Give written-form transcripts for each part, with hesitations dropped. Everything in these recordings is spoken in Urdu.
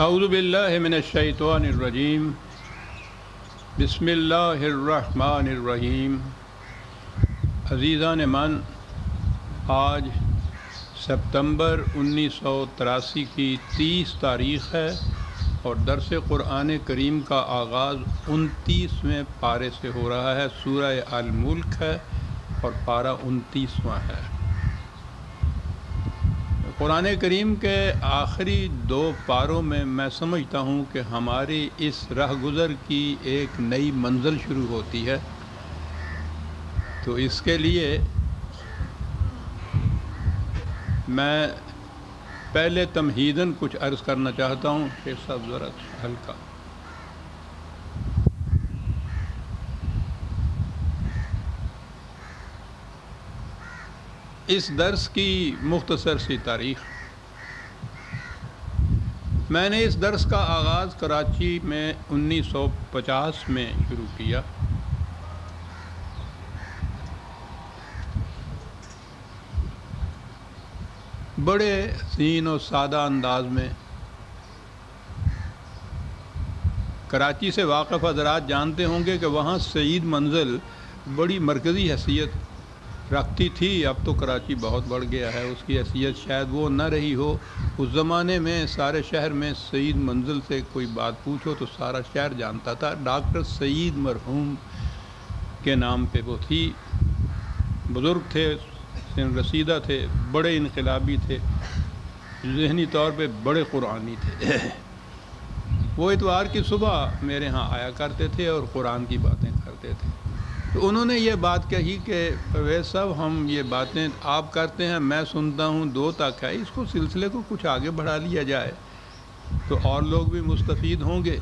اعوذ باللہ من الشیطان الرجیم بسم اللہ الرحمن الرحیم۔ عزیزان من، آج سپتمبر 1983 کی 30 تاریخ ہے اور درس قرآن کریم کا آغاز 29ویں پارے سے ہو رہا ہے۔ سورہ الملک ہے اور پارہ 29واں ہے۔ قرآن کریم کے آخری 2 پاروں میں سمجھتا ہوں کہ ہماری اس رہ گزر کی ایک نئی منزل شروع ہوتی ہے، تو اس کے لیے میں پہلے تمہیداً کچھ عرض کرنا چاہتا ہوں۔ شیخ صاحب ذرا ہلکا۔ اس درس کی مختصر سی تاریخ، میں نے اس درس کا آغاز کراچی میں 1950 میں شروع کیا۔ بڑے حسین و سادہ انداز میں۔ کراچی سے واقف حضرات جانتے ہوں گے کہ وہاں سعید منزل بڑی مرکزی حیثیت رکھتی تھی۔ اب تو کراچی بہت بڑھ گیا ہے، اس کی حیثیت شاید وہ نہ رہی ہو۔ اس زمانے میں سارے شہر میں سعید منزل سے کوئی بات پوچھو تو سارا شہر جانتا تھا۔ ڈاکٹر سعید مرحوم کے نام پہ وہ تھی۔ بزرگ تھے، سن رسیدہ تھے، بڑے انقلابی تھے، ذہنی طور پہ بڑے قرآنی تھے۔ وہ اتوار کی صبح میرے ہاں آیا کرتے تھے اور قرآن کی باتیں کرتے تھے۔ تو انہوں نے یہ بات کہی کہ پرویز صاحب، ہم یہ باتیں آپ کرتے ہیں، میں سنتا ہوں 2 تک ہے، اس کو سلسلے کو کچھ آگے بڑھا لیا جائے تو اور لوگ بھی مستفید ہوں گے۔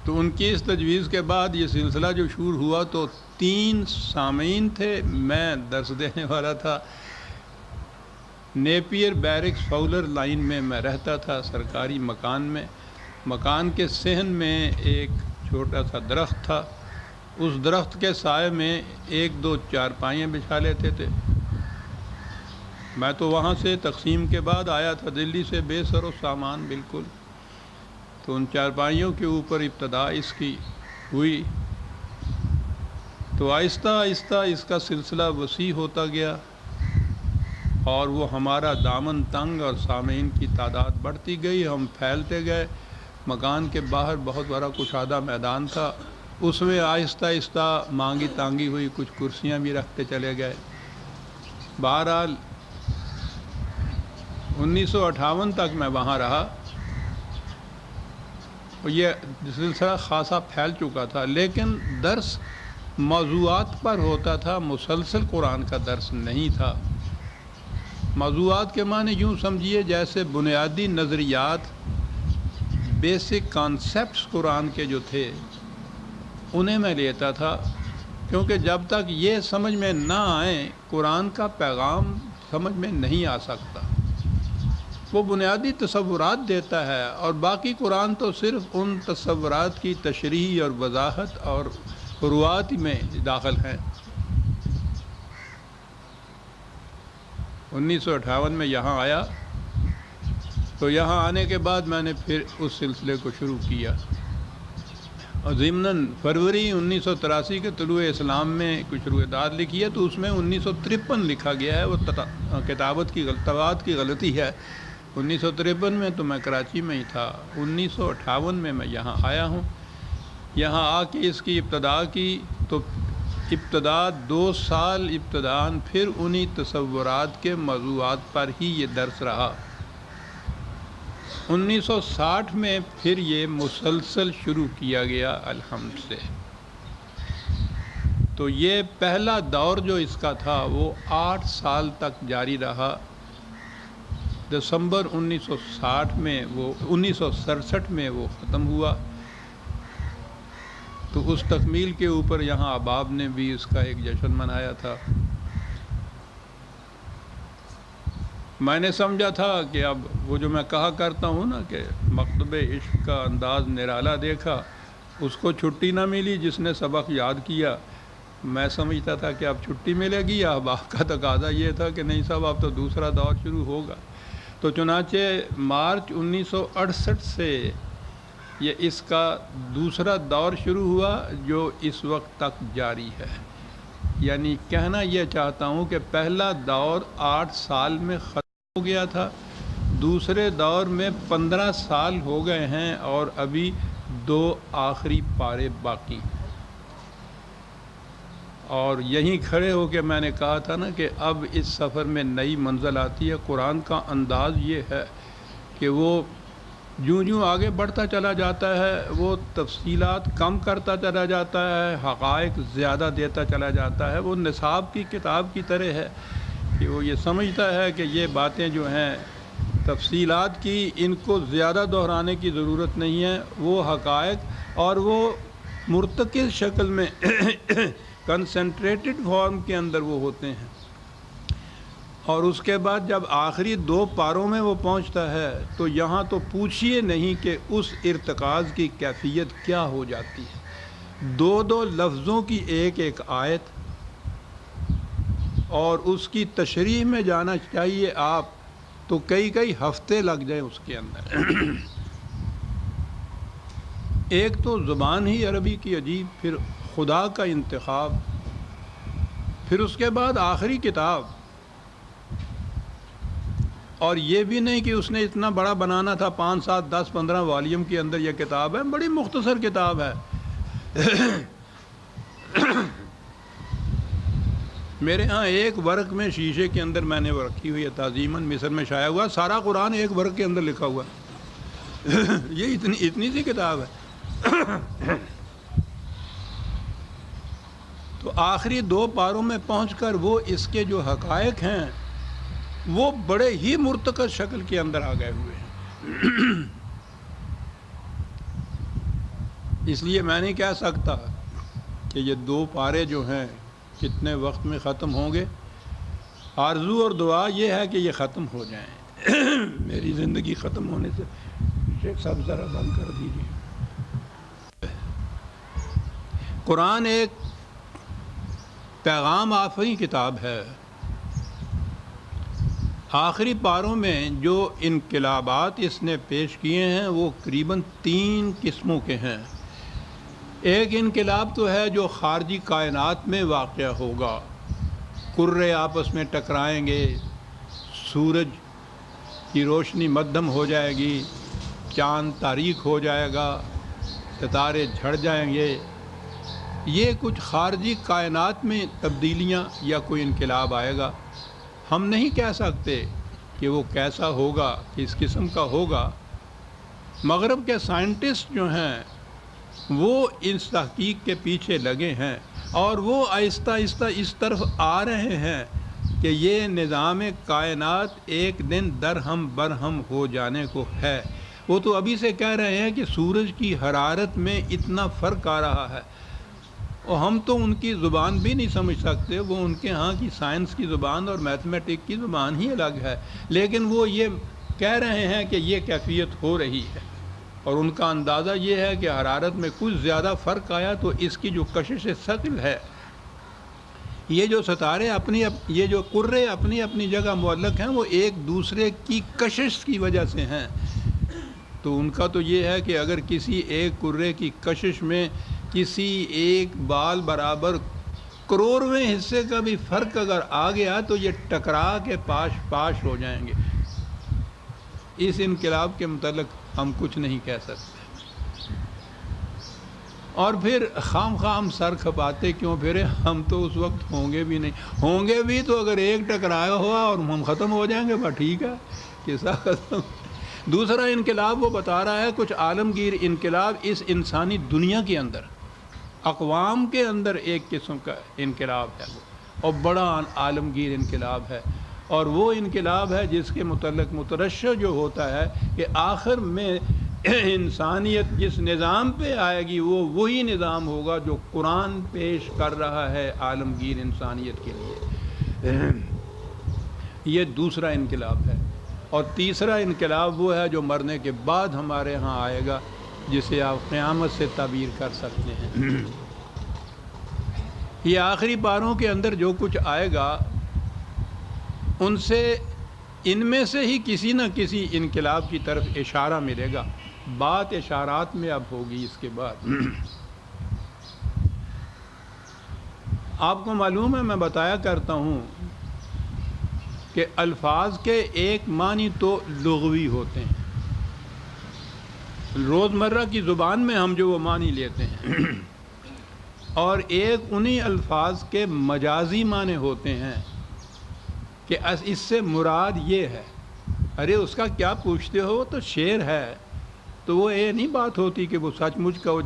تو ان کی اس تجویز کے بعد یہ سلسلہ جو شروع ہوا تو 3 سامعین تھے، میں درس دینے والا تھا۔ نیپیر بیرکس فاؤلر لائن میں رہتا تھا، سرکاری مکان میں۔ مکان کے صحن میں ایک چھوٹا سا درخت تھا، اس درخت کے سائے میں 1-2 چارپائیاں بچھا لیتے تھے۔ میں تو وہاں سے تقسیم کے بعد آیا تھا، دلی سے بے سر و سامان بالکل۔ تو ان چارپائیوں کے اوپر ابتدا اس کی ہوئی، تو آہستہ آہستہ اس کا سلسلہ وسیع ہوتا گیا اور وہ ہمارا دامن تنگ اور سامعین کی تعداد بڑھتی گئی، ہم پھیلتے گئے۔ مکان کے باہر بہت بڑا کشادہ میدان تھا، اس میں آہستہ آہستہ مانگی تانگی ہوئی، کچھ کرسیاں بھی رکھتے چلے گئے۔ بہرحال 1958 تک میں وہاں رہا اور یہ سلسلہ خاصا پھیل چکا تھا، لیکن درس موضوعات پر ہوتا تھا، مسلسل قرآن کا درس نہیں تھا۔ موضوعات کے معنی یوں سمجھیے جیسے بنیادی نظریات، بیسک کانسیپٹس قرآن کے جو تھے انہیں میں لیتا تھا، کیونکہ جب تک یہ سمجھ میں نہ آئیں قرآن کا پیغام سمجھ میں نہیں آ سکتا۔ وہ بنیادی تصورات دیتا ہے اور باقی قرآن تو صرف ان تصورات کی تشریح اور وضاحت اور فروعات میں داخل ہیں۔ 1958 میں یہاں آیا، تو یہاں آنے کے بعد میں نے پھر اس سلسلے کو شروع کیا اور ضمناً فروری 1983 کے طلوع اسلام میں کچھ روایات لکھی ہے، تو اس میں 1953 لکھا گیا ہے، وہ کتابت کی غلطی ہے۔ 1953 میں تو میں کراچی میں ہی تھا، 1958 میں یہاں آیا ہوں۔ یہاں آ کے اس کی ابتدا کی تو ابتدا 2 سال ابتداً پھر انہی تصورات کے موضوعات پر ہی یہ درس رہا۔ 1960 میں پھر یہ مسلسل شروع کیا گیا الحمد سے۔ تو یہ پہلا دور جو اس کا تھا وہ 8 سال تک جاری رہا۔ دسمبر 1967 میں وہ ختم ہوا۔ تو اس تکمیل کے اوپر یہاں احباب نے بھی اس کا ایک جشن منایا تھا۔ میں نے سمجھا تھا کہ اب وہ جو میں کہا کرتا ہوں نا کہ مکتب عشق کا انداز نرالا دیکھا، اس کو چھٹی نہ ملی جس نے سبق یاد کیا۔ میں سمجھتا تھا کہ اب چھٹی ملے گی، احباب کا تقاضا یہ تھا کہ نہیں صاحب اب تو دوسرا دور شروع ہوگا۔ تو چنانچہ مارچ 1968 سے یہ اس کا دوسرا دور شروع ہوا جو اس وقت تک جاری ہے۔ یعنی کہنا یہ چاہتا ہوں کہ پہلا دور 8 سال میں ختم ہو گیا تھا، دوسرے دور میں 15 سال ہو گئے ہیں اور ابھی 2 آخری پارے باقی ہیں۔ اور یہیں کھڑے ہو کے میں نے کہا تھا نا کہ اب اس سفر میں نئی منزل آتی ہے۔ قرآن کا انداز یہ ہے کہ وہ جوں آگے بڑھتا چلا جاتا ہے وہ تفصیلات کم کرتا چلا جاتا ہے، حقائق زیادہ دیتا چلا جاتا ہے۔ وہ نصاب کی کتاب کی طرح ہے کہ وہ یہ سمجھتا ہے کہ یہ باتیں جو ہیں تفصیلات کی، ان کو زیادہ دہرانے کی ضرورت نہیں ہے، وہ حقائق اور وہ مرتکز شکل میں کنسنٹریٹڈ فارم کے اندر وہ ہوتے ہیں۔ اور اس کے بعد جب آخری 2 پاروں میں وہ پہنچتا ہے تو یہاں تو پوچھئے نہیں کہ اس ارتکاز کی کیفیت کیا ہو جاتی ہے۔ 2 لفظوں کی ایک آیت، اور اس کی تشریح میں جانا چاہیے آپ تو کئی ہفتے لگ جائیں اس کے اندر۔ ایک تو زبان ہی عربی کی عجیب، پھر خدا کا انتخاب، پھر اس کے بعد آخری کتاب، اور یہ بھی نہیں کہ اس نے اتنا بڑا بنانا تھا، 5 7 10 15 والیوم کے اندر یہ کتاب ہے، بڑی مختصر کتاب ہے۔ میرے ہاں ایک ورق میں شیشے کے اندر میں نے وہ رکھی ہوئی ہے، تعظیماً مصر میں شائع ہوا، سارا قرآن ایک ورق کے اندر لکھا ہوا ہے۔ یہ اتنی سی کتاب ہے۔ تو آخری 2 پاروں میں پہنچ کر وہ اس کے جو حقائق ہیں وہ بڑے ہی مرتکز شکل کے اندر آ گئے ہوئے ہیں۔ اس لیے میں نہیں کہہ سکتا کہ یہ 2 پارے جو ہیں کتنے وقت میں ختم ہوں گے۔ آرزو اور دعا یہ ہے کہ یہ ختم ہو جائیں۔ میری زندگی ختم ہونے سے شیخ صاحب ذرا بند کر دیجیے۔ قرآن ایک پیغام آفریں کتاب ہے۔ آخری پاروں میں جو انقلابات اس نے پیش کیے ہیں وہ قریباً 3 قسموں کے ہیں۔ ایک انقلاب تو ہے جو خارجی کائنات میں واقع ہوگا، کرے آپس میں ٹکرائیں گے، سورج کی روشنی مدھم ہو جائے گی، چاند تاریک ہو جائے گا، ستارے جھڑ جائیں گے۔ یہ کچھ خارجی کائنات میں تبدیلیاں یا کوئی انقلاب آئے گا۔ ہم نہیں کہہ سکتے کہ وہ کیسا ہوگا، کس قسم کا ہوگا۔ مغرب کے سائنٹسٹ جو ہیں وہ اس تحقیق کے پیچھے لگے ہیں اور وہ آہستہ آہستہ اس طرف آ رہے ہیں کہ یہ نظام کائنات ایک دن درہم برہم ہو جانے کو ہے۔ وہ تو ابھی سے کہہ رہے ہیں کہ سورج کی حرارت میں اتنا فرق آ رہا ہے، اور ہم تو ان کی زبان بھی نہیں سمجھ سکتے، وہ ان کے ہاں کی سائنس کی زبان اور میتھمیٹک کی زبان ہی الگ ہے، لیکن وہ یہ کہہ رہے ہیں کہ یہ کیفیت ہو رہی ہے، اور ان کا اندازہ یہ ہے کہ حرارت میں کچھ زیادہ فرق آیا تو اس کی جو کشش ثقل ہے، یہ جو ستارے یہ جو کرے اپنی اپنی جگہ معلق ہیں وہ ایک دوسرے کی کشش کی وجہ سے ہیں۔ تو ان کا تو یہ ہے کہ اگر کسی ایک کرے کی کشش میں کسی ایک بال برابر کروڑویں حصے کا بھی فرق اگر آ گیا تو یہ ٹکرا کے پاش ہو جائیں گے۔ اس انقلاب کے متعلق ہم کچھ نہیں کہہ سکتے، اور پھر خام سر کھپاتے کیوں پھرے؟ ہم تو اس وقت ہوں گے بھی نہیں، ہوں گے بھی تو اگر ایک ٹکرایا ہوا اور ہم ختم ہو جائیں گے، بس ٹھیک ہے، کیسا ختم۔ دوسرا انقلاب وہ بتا رہا ہے، کچھ عالمگیر انقلاب اس انسانی دنیا کے اندر، اقوام کے اندر ایک قسم کا انقلاب ہے وہ، اور بڑا عالمگیر انقلاب ہے، اور وہ انقلاب ہے جس کے متعلق مترشح جو ہوتا ہے کہ آخر میں انسانیت جس نظام پہ آئے گی وہ وہی نظام ہوگا جو قرآن پیش کر رہا ہے عالمگیر انسانیت کے لیے۔ یہ دوسرا انقلاب ہے، اور تیسرا انقلاب وہ ہے جو مرنے کے بعد ہمارے ہاں آئے گا، جسے آپ قیامت سے تعبیر کر سکتے ہیں۔ یہ آخری پاروں کے اندر جو کچھ آئے گا ان سے ان میں سے ہی کسی نہ کسی انقلاب کی طرف اشارہ ملے گا. بات اشارات میں اب ہوگی اس کے بعد. آپ کو معلوم ہے، میں بتایا کرتا ہوں کہ الفاظ کے ایک معنی تو لغوی ہوتے ہیں، روزمرہ کی زبان میں ہم جو وہ معنی لیتے ہیں، اور ایک انہی الفاظ کے مجازی معنی ہوتے ہیں کہ اس سے مراد یہ ہے. ارے اس کا کیا پوچھتے ہو، تو شعر ہے. تو وہ یہ نہیں بات ہوتی کہ وہ سچ مچ کا وہ